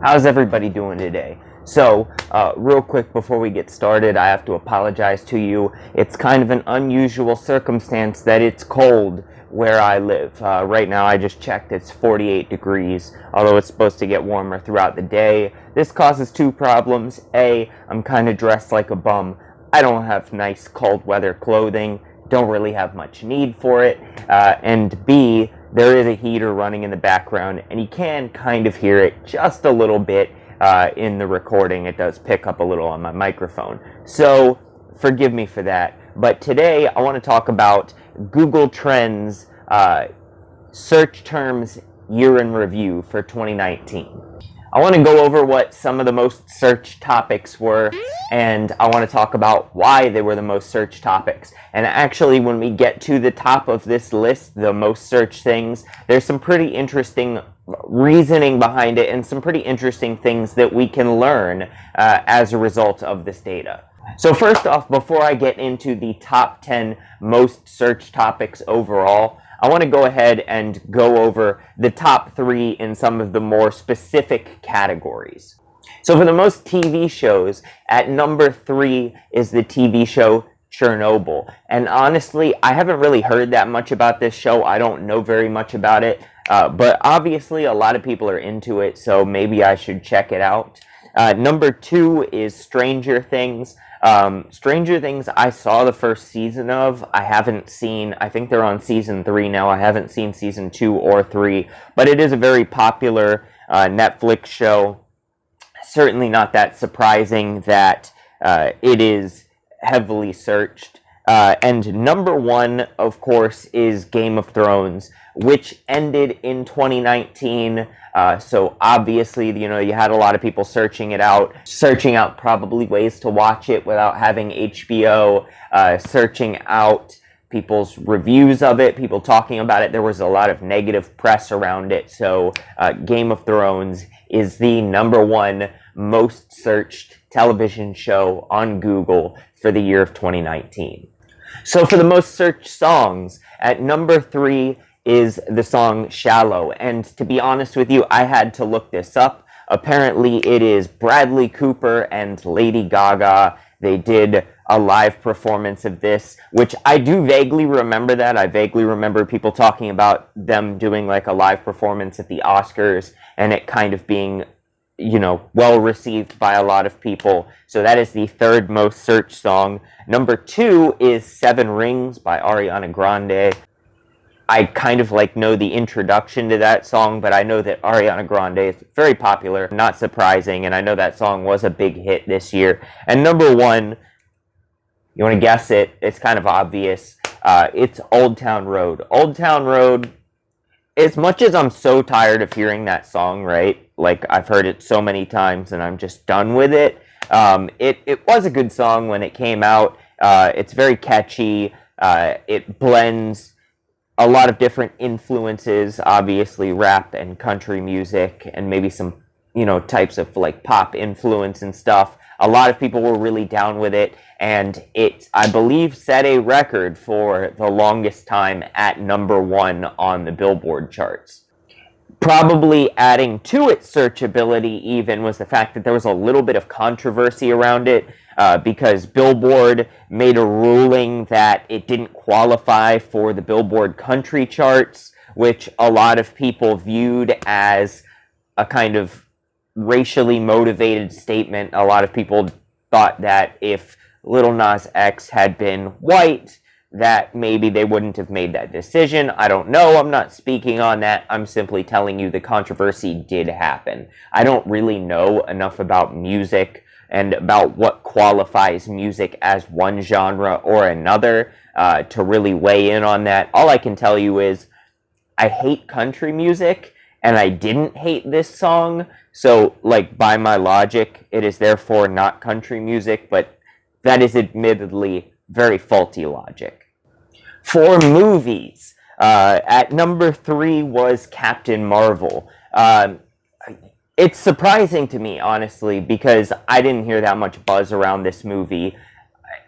How's everybody doing today? So, real quick before we get started, I have to apologize to you. It's kind of an unusual circumstance that it's cold where I live. Right now, I just checked, it's 48 degrees, although it's supposed to get warmer throughout the day. This causes two problems. A, I'm kind of dressed like a bum. I don't have nice cold weather clothing, don't really have much need for it. And B, there is a heater running in the background, and you can kind of hear it just a little bit in the recording. It does pick up a little on my microphone. So, forgive me for that. But today, I want to talk about Google Trends search terms year in review for 2019. I want to go over what some of the most searched topics were, and I want to talk about why they were the most searched topics. And actually, when we get to the top of this list, the most searched things, there's some pretty interesting reasoning behind it and some pretty interesting things that we can learn as a result of this data. So first off, before I get into the top 10 most searched topics overall, I want to go ahead and go over the top 3 in some of the more specific categories. So for the most TV shows, at number 3 is the TV show Chernobyl. And honestly, I haven't really heard that much about this show. I don't know very much about it. But obviously, a lot of people are into it, so maybe I should check it out. Number 2 is Stranger Things. Stranger Things, I saw the first season of. I haven't seen, I think they're on season 3 now. I haven't seen season 2 or 3, but it is a very popular Netflix show. Certainly not that surprising that it is heavily searched. And number 1, of course, is Game of Thrones, which ended in 2019. So obviously, you know, you had a lot of people searching out probably ways to watch it without having HBO, searching out people's reviews of it, people talking about it. There was a lot of negative press around it. So Game of Thrones is the number 1 most searched television show on Google for the year of 2019. So for the most searched songs, at number 3 is the song Shallow. And to be honest with you, I had to look this up. Apparently it is Bradley Cooper and Lady Gaga. They did a live performance of this, which I do vaguely remember that. I vaguely remember people talking about them doing like a live performance at the Oscars and it kind of being, you know, well received by a lot of people. So that is the 3rd most searched song. Number 2 is 7 Rings by Ariana Grande. I kind of like know the introduction to that song, but I know that Ariana Grande is very popular, not surprising, and I know that song was a big hit this year. And number 1, you want to guess it? It's kind of obvious. It's Old Town Road. Old Town Road, as much as I'm so tired of hearing that song, right? Like, I've heard it so many times and I'm just done with it. It was a good song when it came out. It's very catchy. It blends a lot of different influences, obviously rap and country music and maybe some, you know, types of like pop influence and stuff. A lot of people were really down with it, and it, I believe, set a record for the longest time at number 1 on the Billboard charts. Probably adding to its searchability even was the fact that there was a little bit of controversy around it because Billboard made a ruling that it didn't qualify for the Billboard country charts, which a lot of people viewed as a kind of racially motivated statement. A lot of people thought that if Lil Nas X had been white, that maybe they wouldn't have made that decision. I don't know. I'm not speaking on that. I'm simply telling you the controversy did happen. I don't really know enough about music and about what qualifies music as one genre or another to really weigh in on that. All I can tell you is I hate country music, and I didn't hate this song. So, like, by my logic, it is therefore not country music, but that is admittedly very faulty logic. For movies, at number 3 was Captain Marvel. It's surprising to me, honestly, because I didn't hear that much buzz around this movie.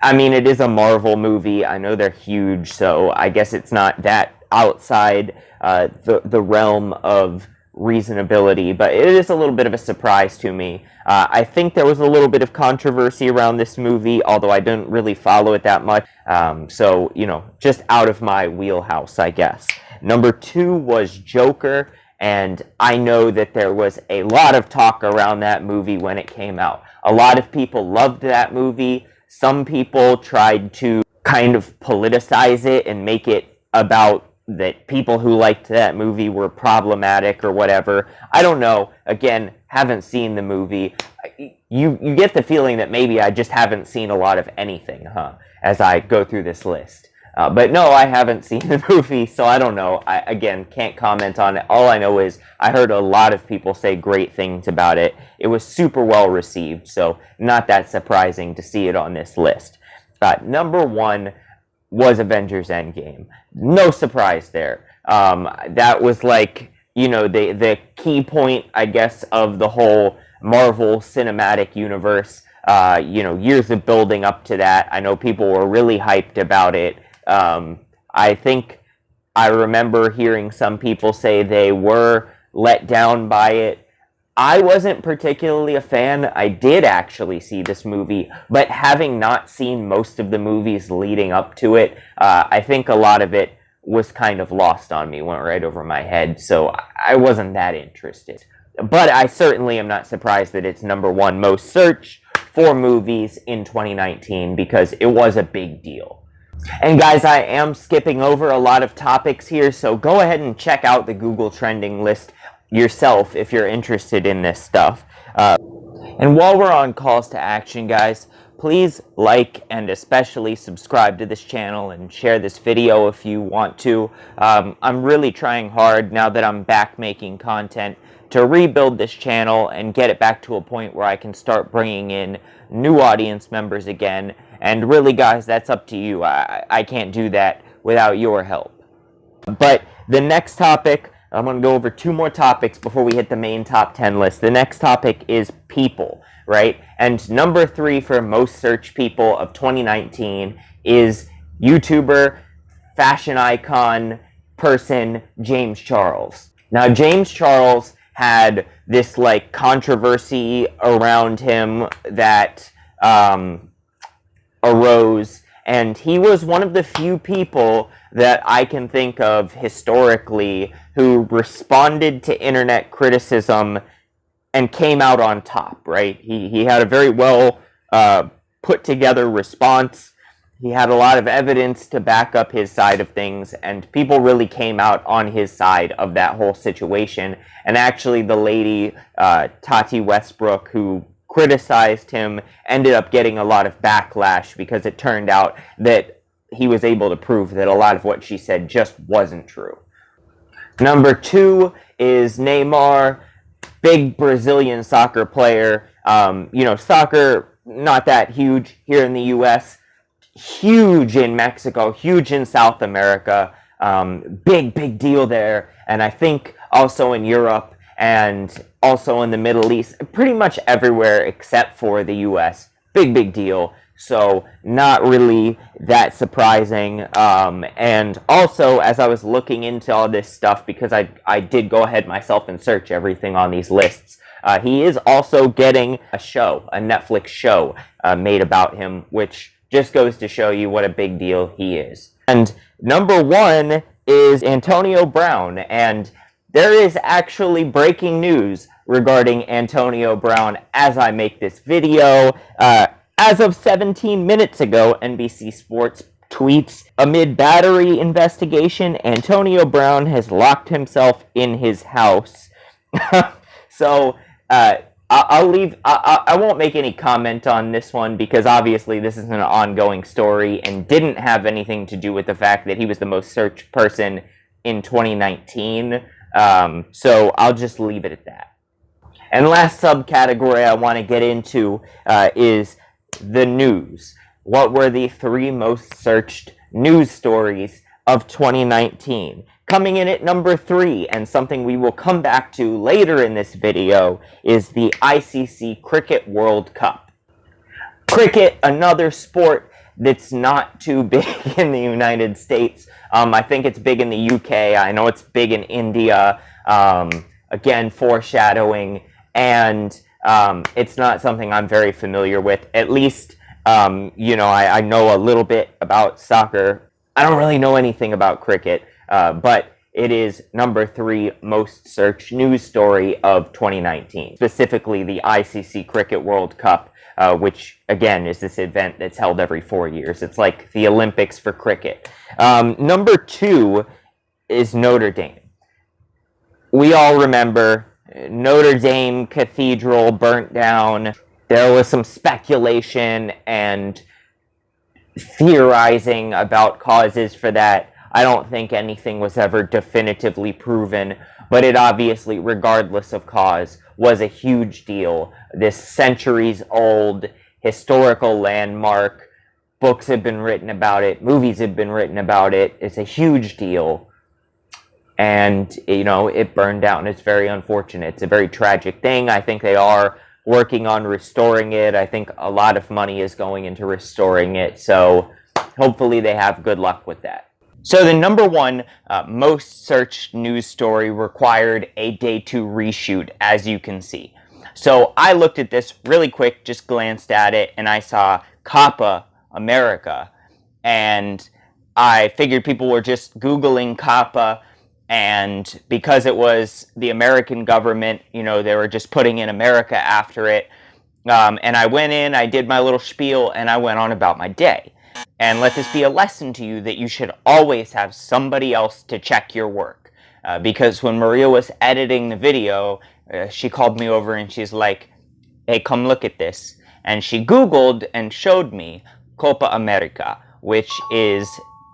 I mean, it is a Marvel movie. I know they're huge, so I guess it's not that outside the realm of reasonability, but it is a little bit of a surprise to me. I think there was a little bit of controversy around this movie, although I didn't really follow it that much. So, you know, just out of my wheelhouse, I guess. Number 2 was Joker, and I know that there was a lot of talk around that movie when it came out. A lot of people loved that movie. Some people tried to kind of politicize it and make it about that people who liked that movie were problematic or whatever. I don't know. Again, haven't seen the movie. You get the feeling that maybe I just haven't seen a lot of anything, as I go through this list. But no, I haven't seen the movie, so I don't know. I, again, can't comment on it. All I know is I heard a lot of people say great things about it. It was super well received, so not that surprising to see it on this list. Number 1 was Avengers Endgame. No surprise there. That was like, you know, the key point, I guess, of the whole Marvel Cinematic Universe. You know, years of building up to that. I know people were really hyped about it. I think I remember hearing some people say they were let down by it. I wasn't particularly a fan. I did actually see this movie, but having not seen most of the movies leading up to it, I think a lot of it was kind of lost on me, went right over my head, so I wasn't that interested. But I certainly am not surprised that it's number 1 most searched for movies in 2019, because it was a big deal. And guys, I am skipping over a lot of topics here, so go ahead and check out the Google trending list yourself if you're interested in this stuff. And while we're on calls to action, guys, please like and especially subscribe to this channel and share this video if you want to. I'm really trying hard now that I'm back making content to rebuild this channel and get it back to a point where I can start bringing in new audience members again. And really, guys, that's up to you. I can't do that without your help. But the next topic, I'm going to go over 2 more topics before we hit the main top 10 list. The next topic is people, right? And number 3 for most searched people of 2019 is YouTuber, fashion icon, person, James Charles. Now, James Charles had this, like, controversy around him that arose, and he was one of the few people that I can think of historically who responded to internet criticism and came out on top, right? He had a very well put together response. He had a lot of evidence to back up his side of things, and people really came out on his side of that whole situation. And actually, the lady, Tati Westbrook, who criticized him, ended up getting a lot of backlash because it turned out that he was able to prove that a lot of what she said just wasn't true. Number 2 is Neymar, big Brazilian soccer player. You know, soccer, not that huge here in the U.S., huge in Mexico, huge in South America, big deal there, and I think also in Europe and also in the Middle East, pretty much everywhere except for the U.S. Big deal. So not really that surprising. And also, as I was looking into all this stuff, because I did go ahead myself and search everything on these lists, he is also getting a show, a Netflix show made about him, which just goes to show you what a big deal he is. And number 1 is Antonio Brown, and there is actually breaking news regarding Antonio Brown as I make this video. As of 17 minutes ago, NBC Sports tweets, amid battery investigation, Antonio Brown has locked himself in his house. So, I won't make any comment on this one because obviously this is an ongoing story and didn't have anything to do with the fact that he was the most searched person in 2019. So I'll just leave it at that. And last subcategory I want to get into is the news. What were the 3 most searched news stories of 2019? Coming in at number 3, and something we will come back to later in this video, is the ICC Cricket World Cup. Cricket, another sport that's not too big in the United States. I think it's big in the UK. I know it's big in India. again, foreshadowing, and it's not something I'm very familiar with. At least, I know a little bit about soccer. I don't really know anything about cricket, but it is number 3 most searched news story of 2019, specifically the ICC Cricket World Cup, which, again, is this event that's held every 4 years. It's like the Olympics for cricket. Number 2 is Notre Dame. We all remember Notre Dame Cathedral burnt down. There was some speculation and theorizing about causes for that. I don't think anything was ever definitively proven, but it obviously, regardless of cause, was a huge deal. This centuries-old historical landmark, books have been written about it, movies have been written about it. It's a huge deal, and, it burned down. It's very unfortunate. It's a very tragic thing. I think they are working on restoring it. I think a lot of money is going into restoring it, so hopefully they have good luck with that. So the number 1 most searched news story required a day 2 reshoot, as you can see. So I looked at this really quick, just glanced at it, and I saw Copa, América, and I figured people were just Googling Copa, and because it was the American government, they were just putting in America after it. And I went in, I did my little spiel, and I went on about my day. And let this be a lesson to you that you should always have somebody else to check your work. Because when Maria was editing the video, she called me over and she's like, hey, come look at this. And she Googled and showed me Copa América, which is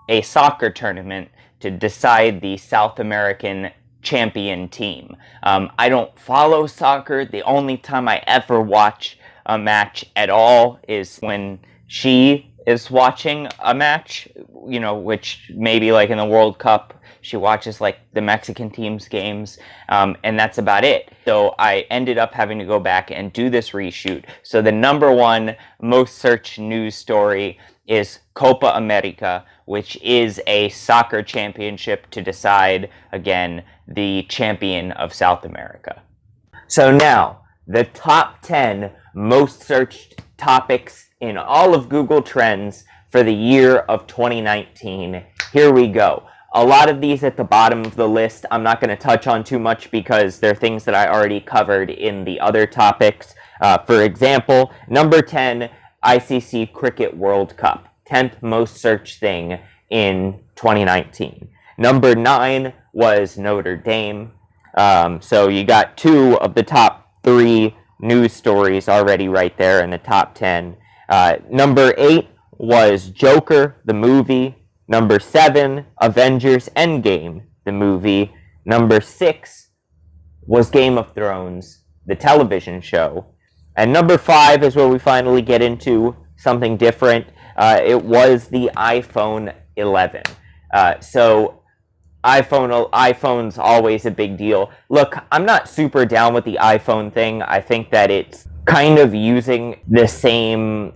a soccer tournament to decide the South American champion team. I don't follow soccer. The only time I ever watch a match at all is when she is watching a match, which maybe like in the World Cup, she watches like the Mexican team's games, and that's about it. So I ended up having to go back and do this reshoot. So the number 1 most searched news story is Copa América, which is a soccer championship to decide, again, the champion of South America. So now, the top 10 most searched topics in all of Google Trends for the year of 2019. Here we go. A lot of these at the bottom of the list I'm not going to touch on too much because they're things that I already covered in the other topics. For example, number 10, ICC Cricket World Cup. 10th most searched thing in 2019. Number 9 was Notre Dame. So you got 2 of the top 3 news stories already right there in the top 10. Number 8 was Joker, the movie. Number 7, Avengers Endgame, the movie. Number 6 was Game of Thrones, the television show. And number 5 is where we finally get into something different. It was the iPhone 11. So iPhone's always a big deal. Look, I'm not super down with the iPhone thing. I think that it's kind of using the same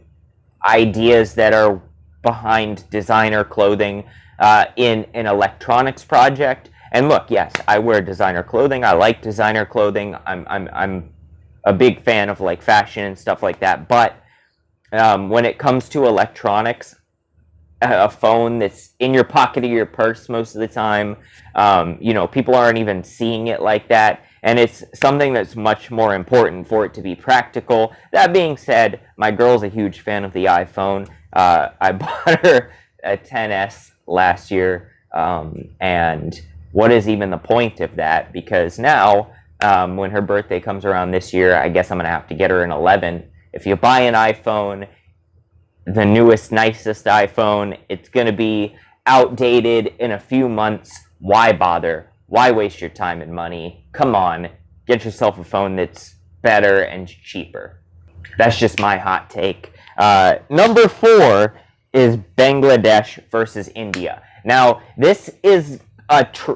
ideas that are behind designer clothing in an electronics project. And look, yes, I wear designer clothing. I like designer clothing. I'm a big fan of like fashion and stuff like that. But when it comes to electronics, a phone that's in your pocket of your purse most of the time, people aren't even seeing it like that. And it's something that's much more important for it to be practical. That being said, my girl's a huge fan of the iPhone. I bought her a XS last year, and what is even the point of that? Because now, when her birthday comes around this year, I guess I'm going to have to get her an 11. If you buy an iPhone, the newest, nicest iPhone, it's going to be outdated in a few months. Why bother? Why waste your time and money? Come on, get yourself a phone that's better and cheaper. That's just my hot take. Number 4 is Bangladesh versus India. Now, this is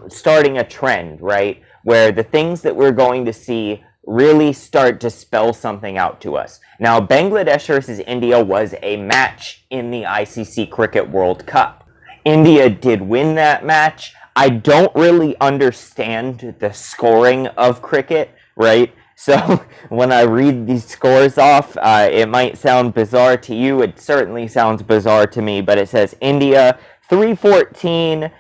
starting a trend, right? Where the things that we're going to see really start to spell something out to us. Now, Bangladesh versus India was a match in the ICC Cricket World Cup. India did win that match. I don't really understand the scoring of cricket, right? So when I read these scores off, it might sound bizarre to you. It certainly sounds bizarre to me, but it says India 314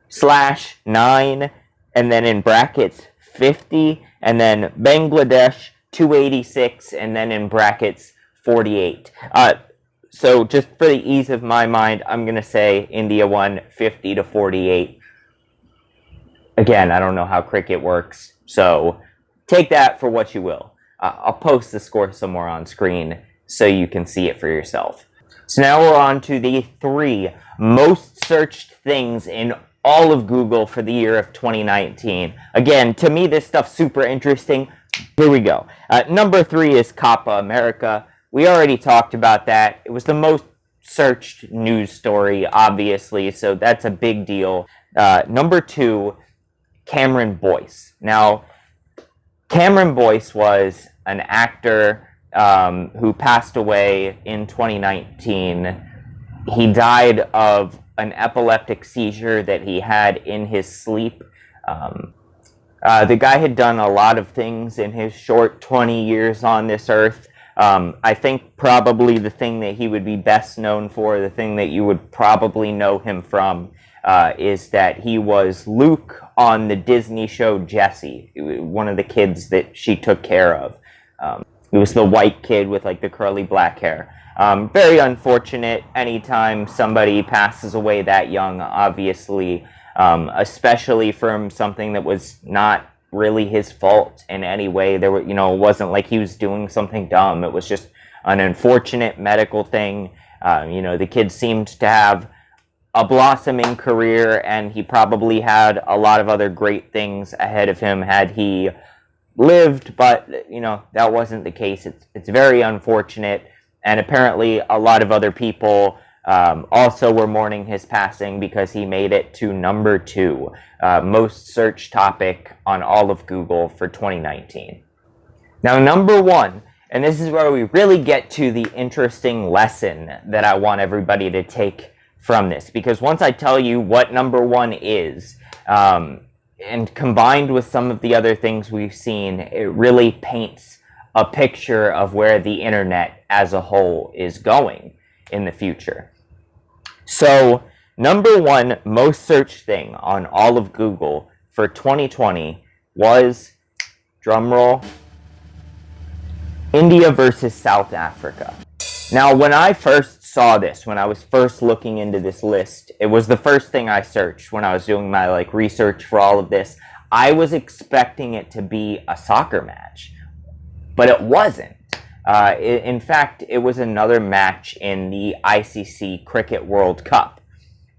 slash 9, and then in brackets 50, and then Bangladesh 286, and then in brackets 48. So just for the ease of my mind, I'm going to say India won 50 to 48. Again, I don't know how cricket works, so take that for what you will. I'll post the score somewhere on screen so you can see it for yourself. So now we're on to the 3 most searched things in all of Google for the year of 2019. Again, to me, this stuff's super interesting. Here we go. Number 3 is Copa América. We already talked about that. It was the most searched news story, obviously, so that's a big deal. Number 2, Cameron Boyce. Now, Cameron Boyce was an actor who passed away in 2019. He died of an epileptic seizure that he had in his sleep. The guy had done a lot of things in his short 20 years on this earth. I think probably the thing that he would be best known for, the thing that you would probably know him from, is that he was Luke on the Disney show Jessie, one of the kids that she took care of. He was the white kid with like the curly black hair. Very unfortunate anytime somebody passes away that young, obviously, especially from something that was not really his fault in any way. There were, it wasn't like he was doing something dumb. It was just an unfortunate medical thing. The kid seemed to have a blossoming career, and he probably had a lot of other great things ahead of him had he lived, but, that wasn't the case. It's very unfortunate, and apparently a lot of other people also were mourning his passing because he made it to number 2 most searched topic on all of Google for 2019. Now, number 1, and this is where we really get to the interesting lesson that I want everybody to take from this, because once I tell you what number 1 is, and combined with some of the other things we've seen, it really paints a picture of where the internet as a whole is going in the future. So, number 1 most searched thing on all of Google for 2020 was, drumroll, India versus South Africa. Now, when I first saw this, when I was first looking into this list, it was the first thing I searched when I was doing my research for all of this. I was expecting it to be a soccer match, but it wasn't. In fact, it was another match in the ICC Cricket World Cup.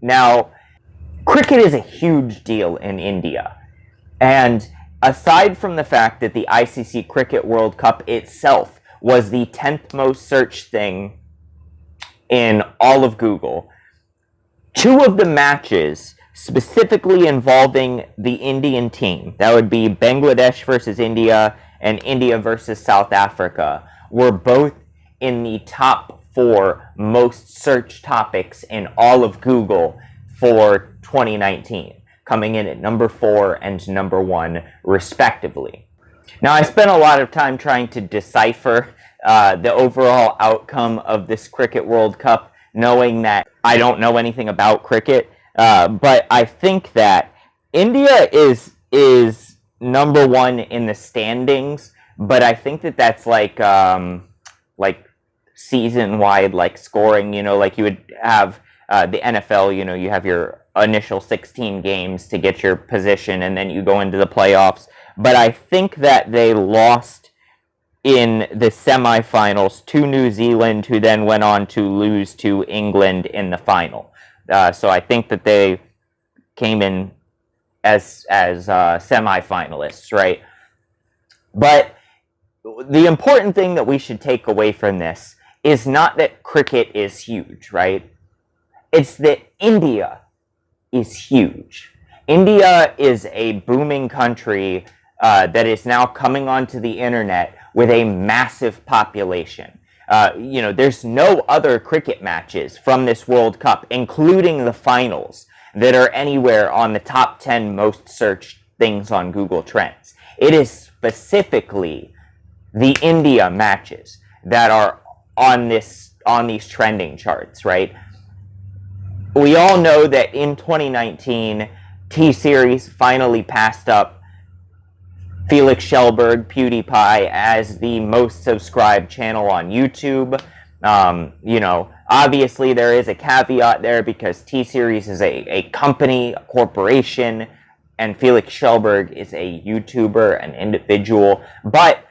Now, cricket is a huge deal in India, and aside from the fact that the ICC Cricket World Cup itself was the 10th most searched thing in all of Google, 2 of the matches specifically involving the Indian team, that would be Bangladesh versus India and India versus South Africa, were both in the top 4 most searched topics in all of Google for 2019, coming in at number 4 and number 1, respectively. Now, I spent a lot of time trying to decipher the overall outcome of this Cricket World Cup, knowing that I don't know anything about cricket, but I think that India is number 1 in the standings, but I think that that's like season-wide scoring, like you would have the NFL, you have your initial 16 games to get your position, and then you go into the playoffs. But I think that they lost in the semifinals to New Zealand, who then went on to lose to England in the final. So I think that they came in as semifinalists, right? But the important thing that we should take away from this is not that cricket is huge, right? It's that India is huge. India is a booming country that is now coming onto the internet with a massive population. There's no other cricket matches from this World Cup, including the finals, that are anywhere on the top 10 most searched things on Google Trends. It is specifically the India matches that are on these trending charts, right? We all know that in 2019, T-Series finally passed up Felix Schellberg, PewDiePie, as the most subscribed channel on YouTube. You know, obviously there is a caveat there because T-Series is a company, a corporation, and Felix Schellberg is a YouTuber, an individual, but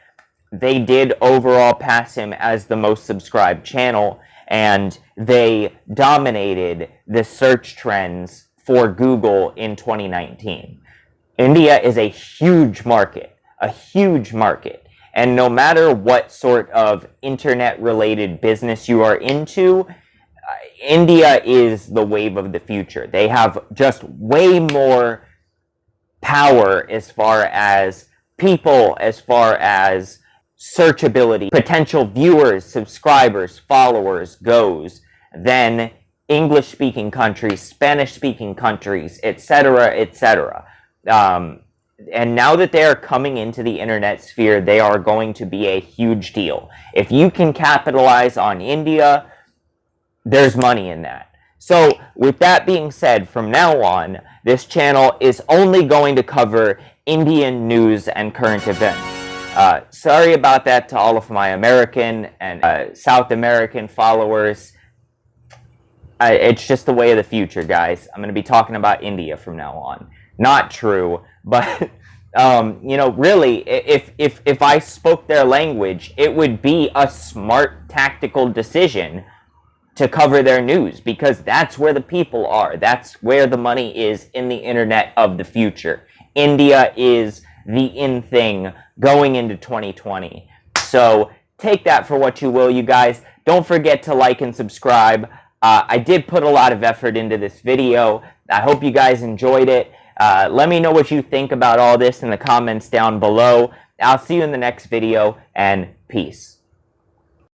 they did overall pass him as the most subscribed channel, and they dominated the search trends for Google in 2019. India is a huge market, and no matter what sort of internet-related business you are into, India is the wave of the future. They have just way more power as far as people, as far as searchability, potential viewers, subscribers, followers goes than English-speaking countries, Spanish-speaking countries, etc., etc. And now that they are coming into the internet sphere, they are going to be a huge deal. If you can capitalize on India, there's money in that. So, with that being said, from now on, this channel is only going to cover Indian news and current events. Sorry about that to all of my American and South American followers. It's just the way of the future, guys. I'm going to be talking about India from now on. Not true, but you know, really, if I spoke their language, it would be a smart tactical decision to cover their news, because that's where the people are. That's where the money is in the internet of the future. India is the in thing going into 2020. So take that for what you will, you guys. Don't forget to like and subscribe. I did put a lot of effort into this video. I hope you guys enjoyed it. Let me know what you think about all this in the comments down below. I'll see you in the next video, and peace.